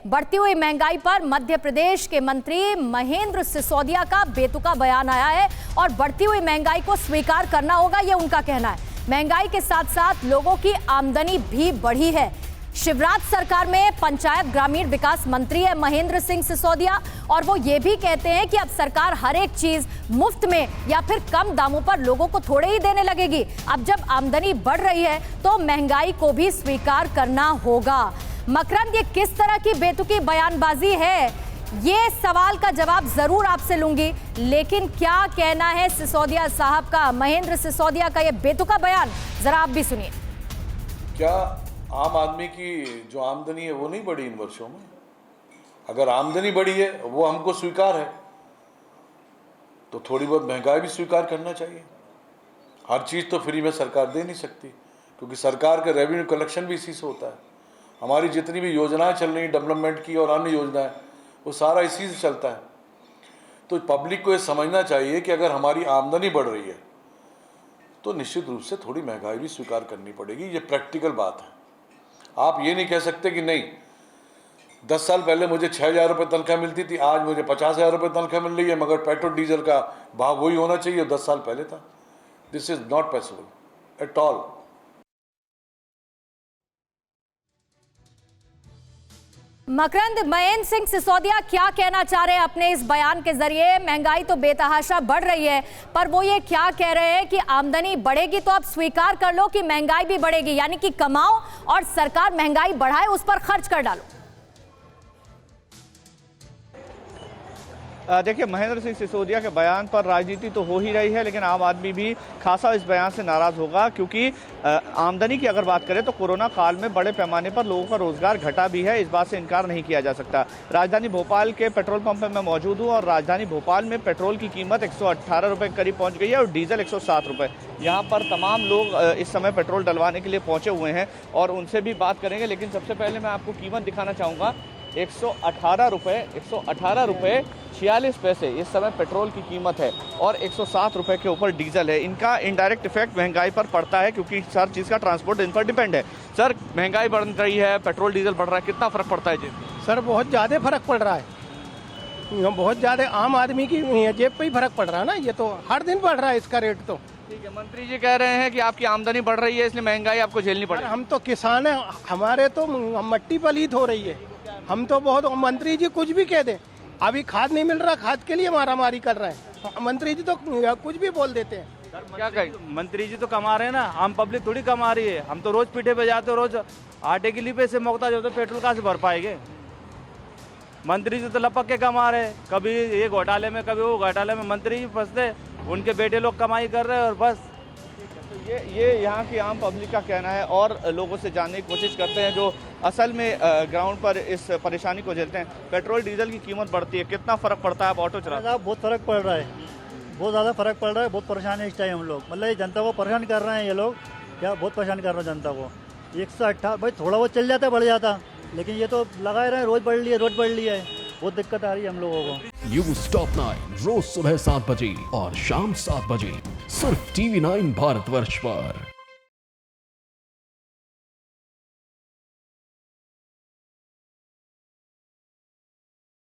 बढ़ती हुई महंगाई पर मध्य प्रदेश के मंत्री महेंद्र सिसोदिया का बेतुका बयान आया है और बढ़ती हुई महंगाई को स्वीकार करना होगा, यह उनका कहना है। महंगाई के साथ साथ लोगों की आमदनी भी बढ़ी है। शिवराज सरकार में पंचायत ग्रामीण विकास मंत्री है महेंद्र सिंह सिसोदिया और वो ये भी कहते हैं कि अब सरकार हर एक चीज मुफ्त में या फिर कम दामों पर लोगों को थोड़े ही देने लगेगी। अब जब आमदनी बढ़ रही है तो महंगाई को भी स्वीकार करना होगा। मकरंद, ये किस तरह की बेतुकी बयानबाजी है, ये सवाल का जवाब जरूर आपसे लूंगी, लेकिन क्या कहना है सिसोदिया साहब का, महेंद्र सिसोदिया का ये बेतुका बयान, जरा आप भी सुनिए। क्या आम आदमी की जो आमदनी है वो नहीं बढ़ी इन वर्षों में? अगर आमदनी बढ़ी है वो हमको स्वीकार है तो थोड़ी बहुत महंगाई भी स्वीकार करना चाहिए। हर चीज़ तो फ्री में सरकार दे नहीं सकती, क्योंकि सरकार का रेवेन्यू कलेक्शन भी इसी से होता है। हमारी जितनी भी योजनाएं चल रही डेवलपमेंट की और अन्य योजनाएं, वो सारा इसी से चलता है। तो पब्लिक को ये समझना चाहिए कि अगर हमारी आमदनी बढ़ रही है तो निश्चित रूप से थोड़ी महंगाई भी स्वीकार करनी पड़ेगी। ये प्रैक्टिकल बात है। आप ये नहीं कह सकते कि नहीं, 10 साल पहले मुझे 6,000 रुपये तनख्वाह मिलती थी, आज मुझे 50,000 रुपये तनख्वाह मिल रही है, मगर पेट्रोल डीजल का भाव वही होना चाहिए 10 साल पहले था। This is not possible at all. Makarand, Mahendra Singh Sisodia क्या कहना चाह रहे हैं अपने इस बयान के जरिए? महंगाई तो बेतहाशा बढ़ रही है, पर वो ये क्या कह रहे हैं कि आमदनी बढ़ेगी तो आप स्वीकार कर लो कि महंगाई भी बढ़ेगी, यानी कि कमाओ और सरकार महंगाई बढ़ाए, उस पर खर्च कर डालो। देखिए, महेंद्र सिंह सिसोदिया के बयान पर राजनीति तो हो ही रही है, लेकिन आम आदमी भी खासा इस बयान से नाराज होगा, क्योंकि आमदनी की अगर बात करें तो कोरोना काल में बड़े पैमाने पर लोगों का रोजगार घटा भी है, इस बात से इनकार नहीं किया जा सकता। राजधानी भोपाल के पेट्रोल पंप में मैं मौजूद हूँ और राजधानी भोपाल में पेट्रोल की कीमत 118 रुपये करीब पहुँच गई है और डीजल 107 रुपये। यहाँ पर तमाम लोग इस समय पेट्रोल डलवाने के लिए पहुँचे हुए हैं और उनसे भी बात करेंगे, लेकिन सबसे पहले मैं आपको कीमत दिखाना चाहूँगा। 118 रुपये 46 पैसे इस समय पेट्रोल की कीमत है और 107 रुपये के ऊपर डीजल है। इनका इनडायरेक्ट इफेक्ट महंगाई पर पड़ता है, क्योंकि हर चीज़ का ट्रांसपोर्ट इन पर डिपेंड है। सर, महंगाई बढ़ रही है, पेट्रोल डीजल बढ़ रहा है, कितना फ़र्क पड़ता है जी? सर, बहुत ज़्यादा फर्क पड़ रहा है, बहुत ज़्यादा। आम आदमी की जेब पे ही फर्क पड़ रहा है ना, ये तो हर दिन बढ़ रहा है इसका रेट तो। ठीक है, मंत्री जी कह रहे हैं कि आपकी आमदनी बढ़ रही है इसलिए महंगाई आपको झेलनी पड़ रही है। हम तो किसान हैं, हमारे तो मट्टी पलीत हो रही है। हम तो बहुत, मंत्री जी कुछ भी कह दें, अभी खाद नहीं मिल रहा, खाद के लिए मारामारी कर रहे हैं। मंत्री जी तो कुछ भी बोल देते हैं। क्या कहें? मंत्री जी तो कमा रहे हैं ना, आम पब्लिक थोड़ी कमा रही है। हम तो रोज पीठे पे जाते, रोज आटे के लिए पैसे मोहताज होते, पेट्रोल कहाँ से भर पाएंगे? मंत्री जी तो लपक के कमा रहे, कभी ये घोटाले में कभी वो घोटाले में। मंत्री जी फंसते, उनके बेटे लोग कमाई कर रहे हैं और बस। ये यहाँ की आम पब्लिक का कहना है और लोगों से जानने की कोशिश करते हैं जो असल में ग्राउंड पर इस परेशानी को झेलते हैं। पेट्रोल डीजल की कीमत बढ़ती है, कितना फ़र्क पड़ता है? आप ऑटो चलाते हैं? बहुत फ़र्क पड़ रहा है, बहुत ज़्यादा फ़र्क पड़ रहा है। बहुत परेशान है इस टाइम हम लोग, मतलब ये जनता को परेशान कर रहे हैं ये लोग, क्या बहुत परेशान कर रहे हैं जनता को। 118 भाई थोड़ा बहुत चल जाता बढ़ जाता, लेकिन ये तो लगाए रहे हैं, रोज़ बढ़ लिया है, बहुत दिक्कत आ रही है हम लोगों को। न्यूज़ टॉप 9 रोज सुबह 7 बजे और शाम 7 बजे सिर्फ TV9 भारतवर्ष पर।